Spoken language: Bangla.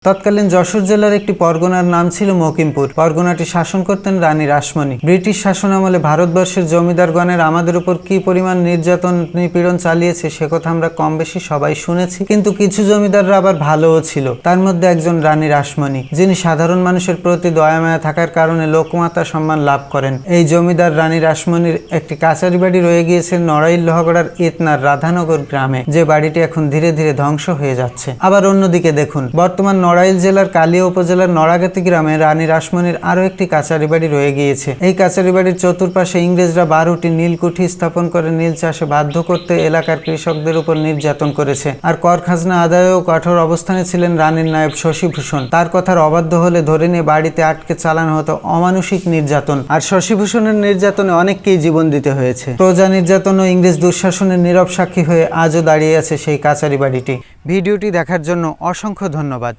তৎকালীন যশোর জেলার একটি পরগনার নাম ছিল মকিমপুর। পরগনাটি শাসন করতেন রানী রাসমণি। ব্রিটিশ শাসন আমলে ভারতবর্ষের জমিদারগণের আমাদের উপর কি পরিমাণ নির্যাতন নিপীড়ন চালিয়েছে সে কথা আমরা কম বেশি সবাই শুনেছি, কিন্তু কিছু জমিদাররা আবার ভালোও ছিল। তার মধ্যে একজন রানী রাসমণি, যিনি সাধারণ মানুষের প্রতি দয়ামায়া থাকার কারণে লোকমাতা সম্মান লাভ করেন। এই জমিদার রানী রাসমণির একটি কাচারি বাড়ি রয়ে গিয়েছে নড়াইল লোহাগড়ার ইতনার রাধানগর গ্রামে, যে বাড়িটি এখন ধীরে ধীরে ধ্বংস হয়ে যাচ্ছে। আবার অন্যদিকে দেখুন, বর্তমান নড়াইল জেলার কালিয়া উপজেলার নড়াগাতি গ্রামে রানী রাসমণির আরো একটি কাচারি বাড়ি রয়ে গিয়েছে। এই কাচারি বাড়ির চতুর্পাশে ইংরেজরা 12টি নীলকুঠি স্থাপন করে নীল চাষে বাধ্য করতে এলাকার কৃষকদের উপর নির্যাতন করেছে। আর কর খাজনা আদায়েও কঠোর অবস্থানে ছিলেন রানীর নায়েব শশীভূষণ। তার কথার অবাধ্য হলে ধরে নিয়ে বাড়িতে আটকে চালানো হতো অমানুষিক নির্যাতন। আর শশীভূষণের নির্যাতনে অনেককেই জীবন দিতে হয়েছে। প্রজা নির্যাতন ও ইংরেজ দুঃশাসনের নীরব সাক্ষী হয়ে আজও দাঁড়িয়ে আছে সেই কাচারি বাড়িটি। ভিডিওটি দেখার জন্য অসংখ্য ধন্যবাদ।